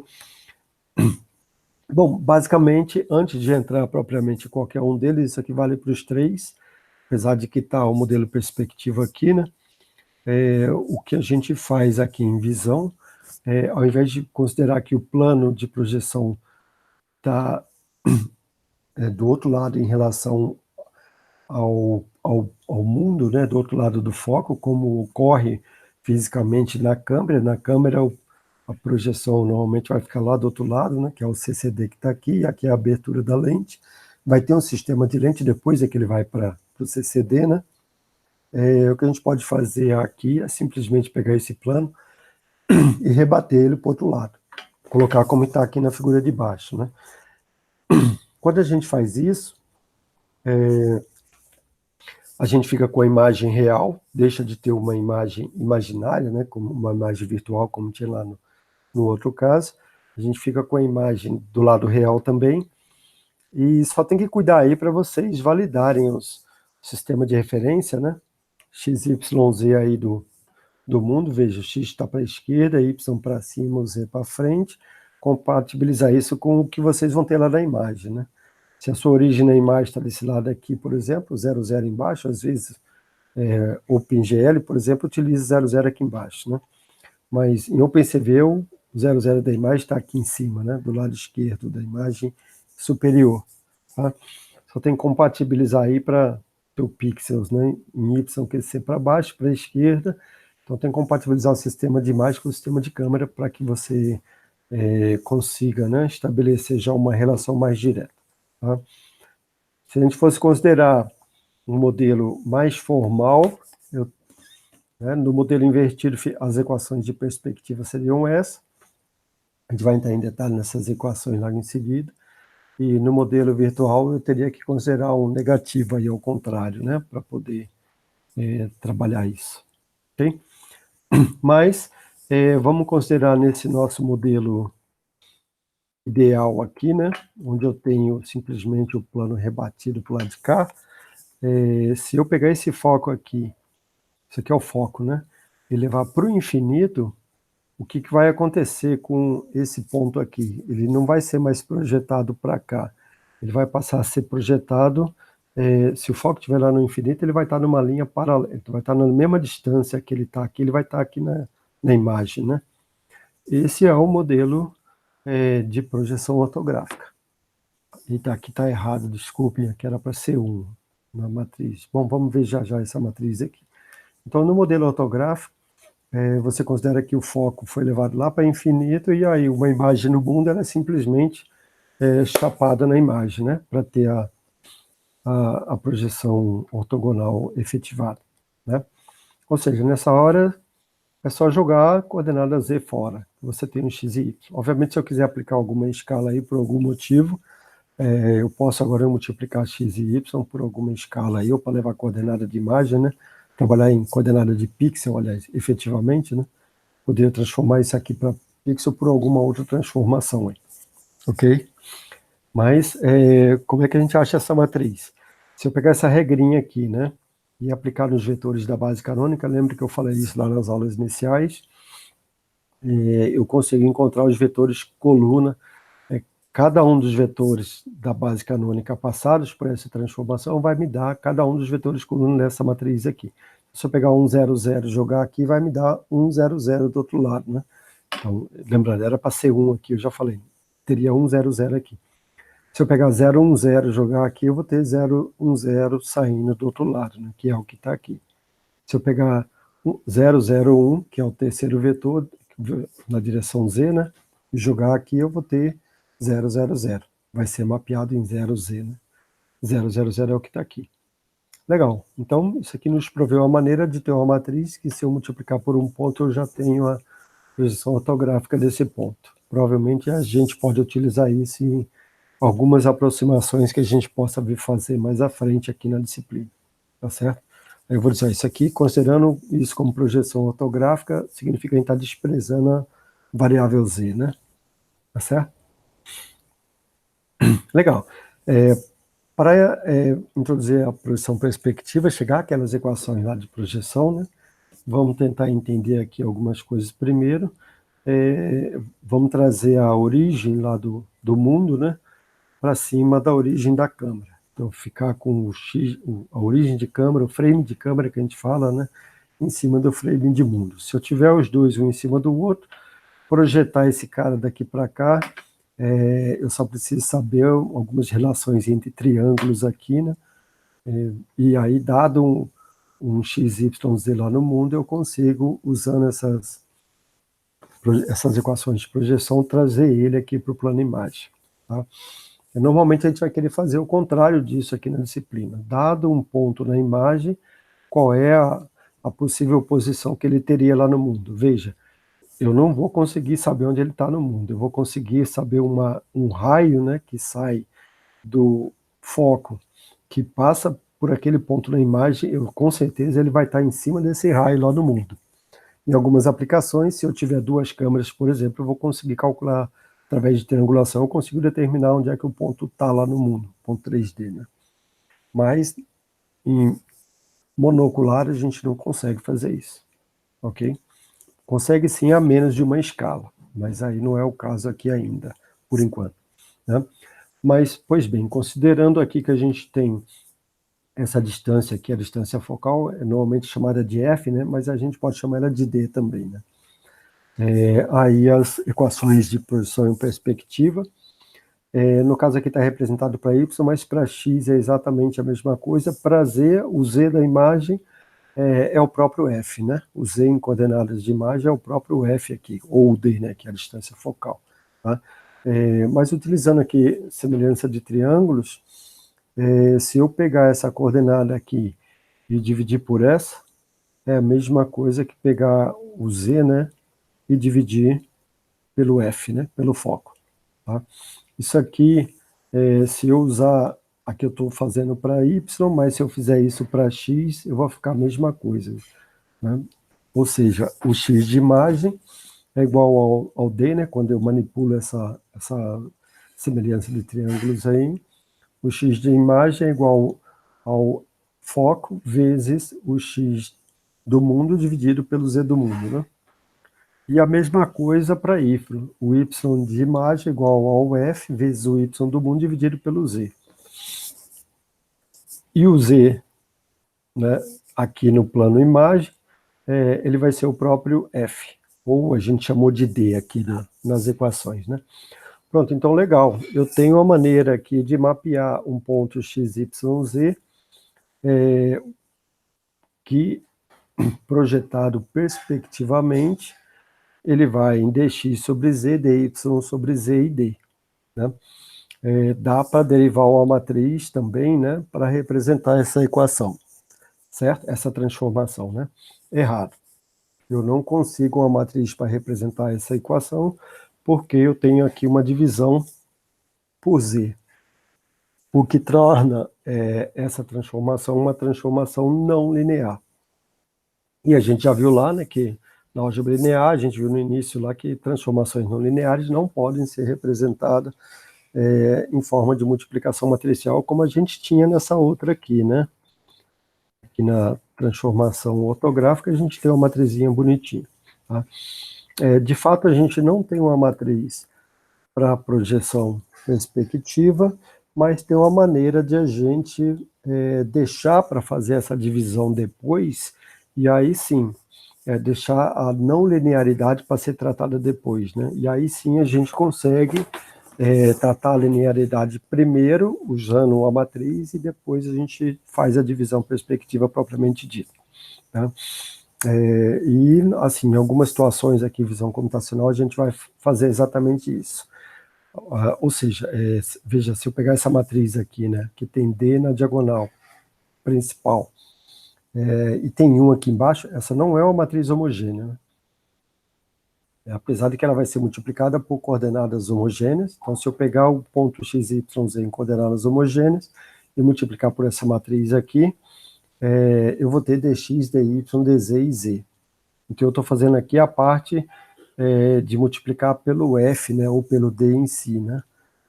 Bom, basicamente, antes de entrar propriamente em qualquer um deles, isso aqui vale para os 3, apesar de que está o modelo perspectiva aqui, né? O que a gente faz aqui em visão, ao invés de considerar que o plano de projeção está do outro lado em relação ao mundo, né, do outro lado do foco, como ocorre fisicamente na câmera. Na câmera, a projeção normalmente vai ficar lá do outro lado, né, que é o CCD que está aqui, e aqui é a abertura da lente. Vai ter um sistema de lente, depois é que ele vai para o CCD, né? O que a gente pode fazer aqui é simplesmente pegar esse plano e rebater ele para o outro lado. Colocar como está aqui na figura de baixo, né? Quando a gente faz isso, a gente fica com a imagem real, deixa de ter uma imagem imaginária, né, como uma imagem virtual, como tinha lá no outro caso. A gente fica com a imagem do lado real também, e só tem que cuidar aí para vocês validarem os sistema de referência, né, XYZ aí do mundo, veja, X está para a esquerda, Y para cima, o Z para frente, compatibilizar isso com o que vocês vão ter lá na imagem, né. Se a sua origem na imagem está desse lado aqui, por exemplo, 00 embaixo, às vezes OpenGL, por exemplo, utiliza 00 aqui embaixo, né? Mas em OpenCV, o 00 da imagem está aqui em cima, né? Do lado esquerdo da imagem superior, tá? Só tem que compatibilizar aí para ter pixels, né? Em Y crescer para baixo, para a esquerda. Então tem que compatibilizar o sistema de imagem com o sistema de câmera para que você consiga, né, estabelecer já uma relação mais direta, tá? Se a gente fosse considerar um modelo mais formal, no modelo invertido, as equações de perspectiva seriam essas. A gente vai entrar em detalhe nessas equações logo em seguida. E no modelo virtual, eu teria que considerar um negativo aí ao contrário, né, para poder trabalhar isso. Ok? Mas vamos considerar nesse nosso modelo ideal aqui, né, onde eu tenho simplesmente o plano rebatido para o lado de cá. Se eu pegar esse foco aqui, isso aqui é o foco, né, e levar para o infinito, o que vai acontecer com esse ponto aqui? Ele não vai ser mais projetado para cá, ele vai passar a ser projetado, se o foco estiver lá no infinito, ele vai estar numa linha paralela, então vai estar na mesma distância que ele está aqui, ele vai estar aqui na imagem, né? Esse é o modelo de projeção ortográfica. Eita, aqui está errado, desculpem, aqui era para ser 1 na matriz. Bom, vamos ver já essa matriz aqui. Então, no modelo ortográfico, você considera que o foco foi levado lá para infinito, e aí uma imagem no mundo ela é simplesmente chapada na imagem, né? Para ter a projeção ortogonal efetivada, né? Ou seja, nessa hora é só jogar a coordenada z fora. Você tem um x e y. Obviamente, se eu quiser aplicar alguma escala aí por algum motivo, eu posso agora multiplicar x e y por alguma escala aí, ou para levar a coordenada de imagem, né? Trabalhar em coordenada de pixel, aliás, efetivamente, né? Poderia transformar isso aqui para pixel por alguma outra transformação aí, ok? Mas como é que a gente acha essa matriz? Se eu pegar essa regrinha aqui, né, e aplicar nos vetores da base canônica, lembra que eu falei isso lá nas aulas iniciais, eu consigo encontrar os vetores coluna, cada um dos vetores da base canônica passados por essa transformação vai me dar cada um dos vetores coluna nessa matriz aqui. Se eu pegar 1, 0, 0 e jogar aqui, vai me dar 1, 0, 0 do outro lado, né? Então, lembrando, era para ser 1 aqui, eu já falei, teria 1, 0, 0 aqui. Se eu pegar 0, 1, 0 e jogar aqui, eu vou ter 0, 1, 0 saindo do outro lado, né? Que é o que está aqui. Se eu pegar 0, 0, 1, que é o terceiro vetor, na direção z, né? E jogar aqui, eu vou ter 0, 0, 0. Vai ser mapeado em 0z, né? 0, 0, 0 é o que está aqui. Legal. Então, isso aqui nos proveu a maneira de ter uma matriz que, se eu multiplicar por um ponto, eu já tenho a projeção ortográfica desse ponto. Provavelmente a gente pode utilizar isso em algumas aproximações que a gente possa vir fazer mais à frente aqui na disciplina, tá certo? Eu vou dizer, isso aqui, considerando isso como projeção ortográfica, significa que a gente está desprezando a variável z, né? Tá certo? Legal. Para introduzir a projeção perspectiva, chegar àquelas equações lá de projeção, né? Vamos tentar entender aqui algumas coisas primeiro. Vamos trazer a origem lá do mundo, né? Para cima da origem da câmera. Então, ficar com a origem de câmera, o frame de câmera que a gente fala, né? Em cima do frame de mundo. Se eu tiver os dois um em cima do outro, projetar esse cara daqui para cá, eu só preciso saber algumas relações entre triângulos aqui, né? E aí, dado um XYZ lá no mundo, eu consigo, usando essas equações de projeção, trazer ele aqui para o plano imagem. Tá? Normalmente a gente vai querer fazer o contrário disso aqui na disciplina. Dado um ponto na imagem, qual é a possível posição que ele teria lá no mundo? Veja, eu não vou conseguir saber onde ele está no mundo, eu vou conseguir saber um raio, né, que sai do foco, que passa por aquele ponto na imagem, com certeza ele vai estar em cima desse raio lá no mundo. Em algumas aplicações, se eu tiver duas câmeras, por exemplo, eu vou conseguir calcular, através de triangulação, eu consigo determinar onde é que o ponto está lá no mundo, ponto 3D, né? Mas, em monocular, a gente não consegue fazer isso, ok? Consegue sim a menos de uma escala, mas aí não é o caso aqui ainda, por enquanto, né? Mas, pois bem, considerando aqui que a gente tem essa distância aqui, a distância focal, é normalmente chamada de f, né? Mas a gente pode chamar ela de d também, né? Aí as equações de projeção em perspectiva, no caso aqui está representado para y, mas para x é exatamente a mesma coisa. Para z, o z da imagem é o próprio f, né? O z em coordenadas de imagem é o próprio f aqui, ou o d, né? Que é a distância focal. Tá? Mas utilizando aqui semelhança de triângulos, se eu pegar essa coordenada aqui e dividir por essa, é a mesma coisa que pegar o z, né? E dividir pelo f, né? Pelo foco. Tá? Isso aqui, se eu usar a que eu estou fazendo para y, mas se eu fizer isso para x, eu vou ficar a mesma coisa. Né? Ou seja, o x de imagem é igual ao d, né? Quando eu manipulo essa semelhança de triângulos aí, o x de imagem é igual ao foco vezes o x do mundo dividido pelo z do mundo, né? E a mesma coisa para y. O y de imagem é igual ao f vezes o y do mundo dividido pelo z. E o z, né, aqui no plano imagem, ele vai ser o próprio f, ou a gente chamou de d aqui nas equações, né? Pronto, então legal. Eu tenho uma maneira aqui de mapear um ponto x, y, z, que, projetado perspectivamente, ele vai em dx sobre z, dy sobre z e d, né? Dá para derivar uma matriz também, né, para representar essa equação, certo? Essa transformação, né? Errado. Eu não consigo uma matriz para representar essa equação, porque eu tenho aqui uma divisão por z, o que torna essa transformação uma transformação não linear. E a gente já viu lá, né, que na álgebra linear, a gente viu no início lá que transformações não lineares não podem ser representadas em forma de multiplicação matricial, como a gente tinha nessa outra aqui, né? Aqui na transformação ortográfica, a gente tem uma matrizinha bonitinha, tá? De fato, a gente não tem uma matriz para projeção perspectiva, mas tem uma maneira de a gente deixar para fazer essa divisão depois, e aí sim, deixar a não linearidade para ser tratada depois, né? E aí sim a gente consegue tratar a linearidade primeiro, usando a matriz, e depois a gente faz a divisão perspectiva propriamente dita, tá? E, assim, em algumas situações aqui, visão computacional, a gente vai fazer exatamente isso. Ou seja, veja, se eu pegar essa matriz aqui, né, que tem D na diagonal principal, e tem 1 aqui embaixo, essa não é uma matriz homogênea, né? Apesar de que ela vai ser multiplicada por coordenadas homogêneas. Então, se eu pegar o ponto x, y, z em coordenadas homogêneas e multiplicar por essa matriz aqui, eu vou ter dx, dy, dz e z. Então, eu estou fazendo aqui a parte de multiplicar pelo f, né, ou pelo d em si, né?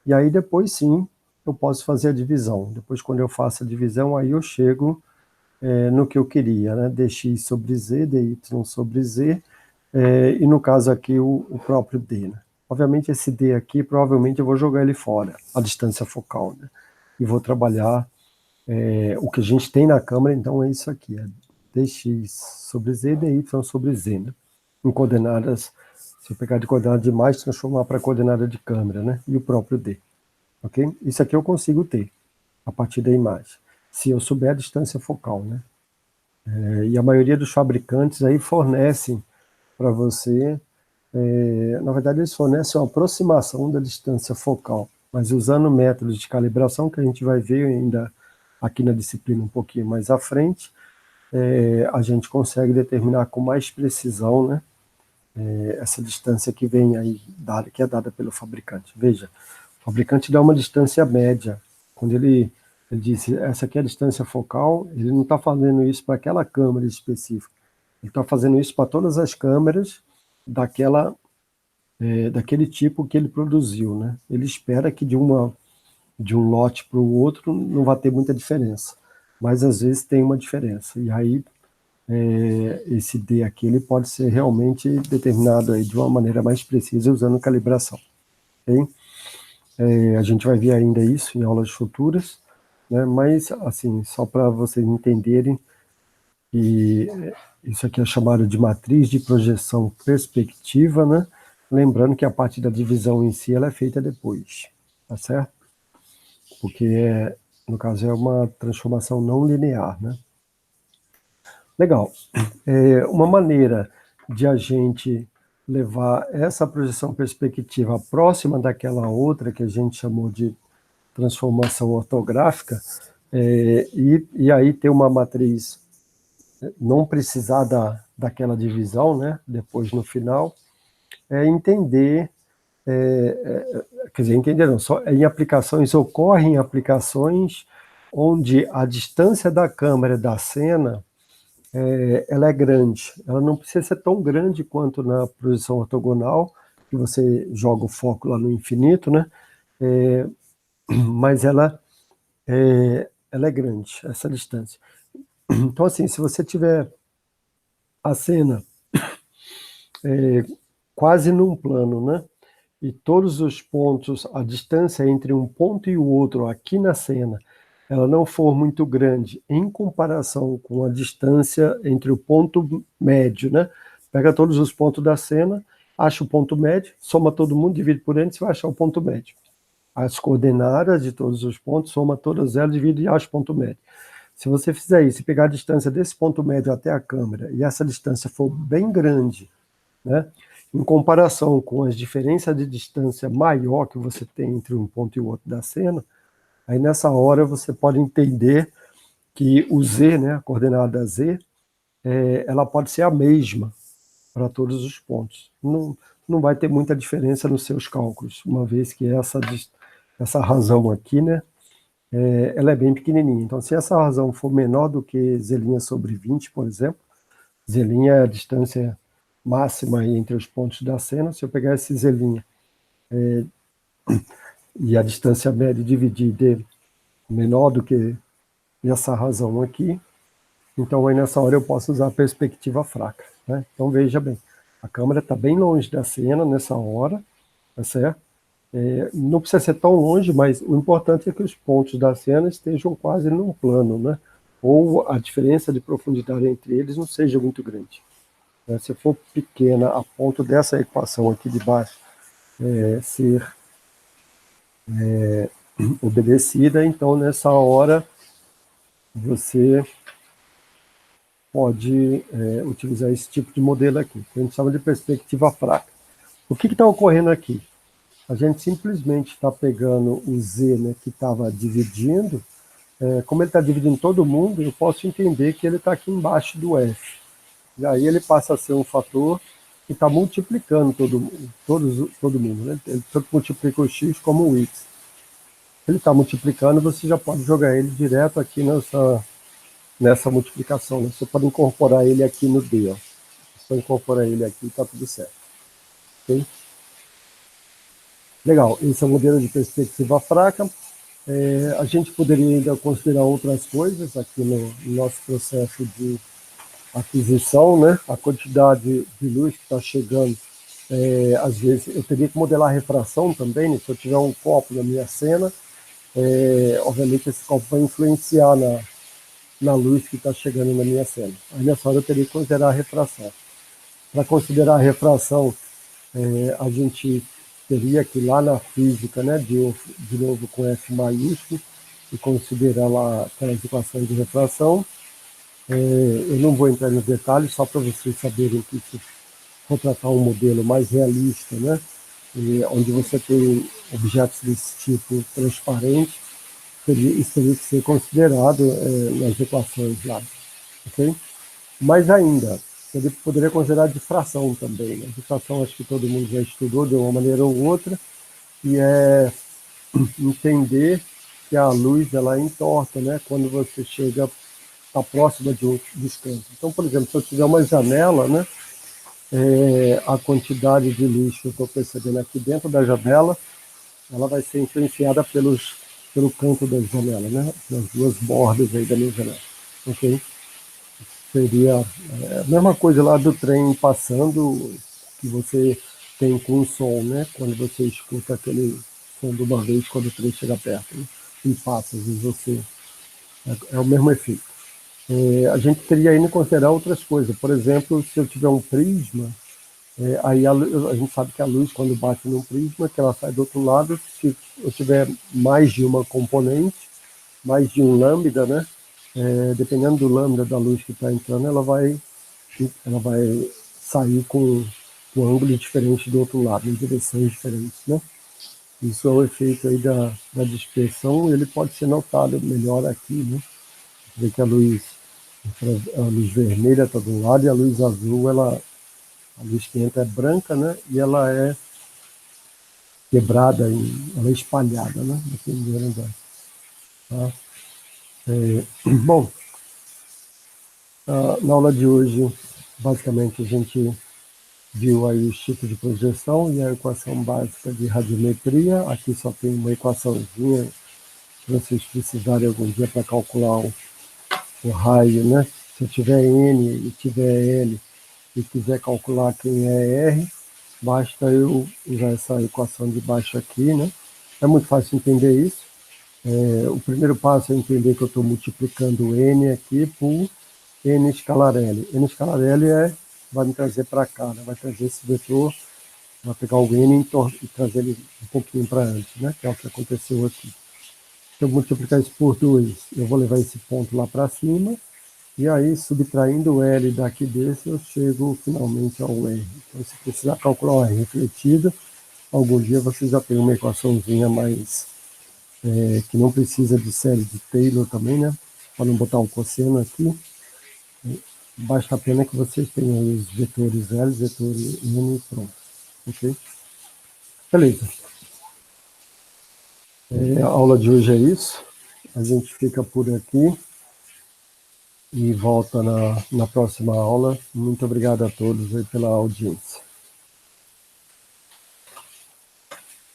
E aí, depois, sim, eu posso fazer a divisão. Depois, quando eu faço a divisão, aí eu chego no que eu queria, né? dx sobre z, dy sobre z, e no caso aqui o próprio d, né? Obviamente esse d aqui, provavelmente eu vou jogar ele fora, a distância focal, né? E vou trabalhar o que a gente tem na câmera, então é isso aqui, dx sobre z, dy sobre z, né? Em coordenadas, se eu pegar de coordenada de imagem, transformar para coordenada de câmera, né? E o próprio d, ok? Isso aqui eu consigo ter, a partir da imagem, se eu souber a distância focal, né? E a maioria dos fabricantes aí fornecem para você, na verdade eles fornecem uma aproximação da distância focal, mas usando métodos de calibração que a gente vai ver ainda aqui na disciplina um pouquinho mais à frente, a gente consegue determinar com mais precisão, né, essa distância que vem aí, que é dada pelo fabricante. Veja, o fabricante dá uma distância média. Quando ele disse, essa aqui é a distância focal, ele não está fazendo isso para aquela câmera específica. Ele está fazendo isso para todas as câmeras daquele tipo que ele produziu, né? Ele espera que de um lote para o outro não vai ter muita diferença, mas às vezes tem uma diferença. E aí esse D aqui ele pode ser realmente determinado aí de uma maneira mais precisa usando calibração. Okay? A gente vai ver ainda isso em aulas futuras, né? Mas assim, só para vocês entenderem que isso aqui é chamado de matriz de projeção perspectiva, né? Lembrando que a parte da divisão em si ela é feita depois, tá certo? Porque, no caso, é uma transformação não linear, né? Legal. Uma maneira de a gente levar essa projeção perspectiva próxima daquela outra que a gente chamou de transformação ortográfica, e aí ter uma matriz, não precisar daquela divisão, né? Depois no final, entender, quer dizer, entender não, só em aplicações, ocorrem aplicações onde a distância da câmera da cena, ela é grande, ela não precisa ser tão grande quanto na projeção ortogonal, que você joga o foco lá no infinito, né? Mas ela é grande, essa distância. Então, assim, se você tiver a cena quase num plano, né? E todos os pontos, a distância entre um ponto e o outro aqui na cena, ela não for muito grande em comparação com a distância entre o ponto médio, né? Pega todos os pontos da cena, acha o ponto médio, soma todo mundo, divide por n, você vai achar o ponto médio. As coordenadas de todos os pontos, soma todas elas, divide e acha o ponto médio. Se você fizer isso, e pegar a distância desse ponto médio até a câmera, e essa distância for bem grande, né, em comparação com as diferenças de distância maior que você tem entre um ponto e o outro da cena, aí nessa hora você pode entender que o z, né, a coordenada z, ela pode ser a mesma para todos os pontos. Não vai ter muita diferença nos seus cálculos, uma vez que essa razão aqui, né, ela é bem pequenininha. Então, se essa razão for menor do que z' sobre 20, por exemplo, z' é a distância máxima entre os pontos da cena. Se eu pegar esse z' e a distância média dividir dele menor do que essa razão aqui, então aí nessa hora eu posso usar a perspectiva fraca, né? Então veja bem, a câmera está bem longe da cena nessa hora, tá certo? Não precisa ser tão longe, mas o importante é que os pontos da cena estejam quase num plano, né? Ou a diferença de profundidade entre eles não seja muito grande. Se for pequena a ponto dessa equação aqui de baixo ser obedecida, então nessa hora você pode utilizar esse tipo de modelo aqui, que a gente chama de perspectiva fraca. O que está ocorrendo aqui? A gente simplesmente está pegando o z, né, que estava dividindo, como ele está dividindo todo mundo, eu posso entender que ele está aqui embaixo do f. E aí ele passa a ser um fator que está multiplicando todo mundo, né? Ele tanto multiplica o x como o y. Ele está multiplicando, você já pode jogar ele direto aqui nessa multiplicação, né? Você pode incorporar ele aqui no D, ó. Só incorporar ele aqui e está tudo certo. Okay? Legal, esse é o modelo de perspectiva fraca. A gente poderia ainda considerar outras coisas aqui no nosso processo de aquisição, né? A quantidade de luz que está chegando, às vezes eu teria que modelar a refração também, né? Se eu tiver um copo na minha cena, obviamente esse copo vai influenciar na luz que está chegando na minha cena. Aí nessa hora eu teria que considerar a refração. Para considerar a refração, a gente teria que ir lá na física, né, de novo com F maiúsculo, e considerar lá aquelas equações de refração. Eu não vou entrar nos detalhes, só para vocês saberem que se for tratar um modelo mais realista, né, onde você tem objetos desse tipo transparentes, isso teria que ser considerado nas equações lá, ok? Mas ainda, ele poderia considerar a difração também, né? A difração acho que todo mundo já estudou de uma maneira ou outra, e é entender que a luz ela é entorta, né? Quando você chega está próxima dos cantos. Então, por exemplo, se eu tiver uma janela, né, a quantidade de luz que eu estou percebendo aqui dentro da janela, ela vai ser influenciada pelo canto da janela, né, nas duas bordas aí da minha janela. Ok? Seria a mesma coisa lá do trem passando que você tem com o som, né, quando você escuta aquele som de uma vez quando o trem chega perto, né, e passa, às vezes você... É o mesmo efeito. A gente teria ainda que considerar outras coisas. Por exemplo, se eu tiver um prisma, aí a gente sabe que a luz, quando bate num prisma, que ela sai do outro lado, se eu tiver mais de uma componente, mais de um lambda, né? Dependendo do lambda da luz que está entrando, ela vai sair com um ângulo diferente do outro lado, em direções diferentes, né? Isso é o efeito aí da dispersão, ele pode ser notado melhor aqui, né? Vê que a luz vermelha está de um lado e a luz azul, a luz que entra é branca, né? E ela é quebrada, ela é espalhada, né? Dependendo da... Tá? Bom, na aula de hoje, basicamente, a gente viu aí os tipos de projeção e a equação básica de radiometria. Aqui só tem uma equaçãozinha, se vocês precisarem algum dia para calcular o raio, né? Se eu tiver N e tiver L, e quiser calcular quem é R, basta eu usar essa equação de baixo aqui, né? É muito fácil entender isso. O primeiro passo é entender que eu estou multiplicando n aqui por n escalar L. N escalar L vai me trazer para cá, né? Vai trazer esse vetor, vai pegar o n e trazer ele um pouquinho para antes, né? Que é o que aconteceu aqui. Se eu multiplicar isso por 2, eu vou levar esse ponto lá para cima, e aí, subtraindo o L daqui desse, eu chego finalmente ao R. Então, se precisar calcular o R refletido, algum dia você já tem uma equaçãozinha mais que não precisa de série de Taylor também, né? Para não botar um cosseno aqui. Basta apenas que vocês tenham os vetores L, vetor N e pronto. Ok? Beleza. A aula de hoje é isso. A gente fica por aqui e volta na próxima aula. Muito obrigado a todos aí pela audiência.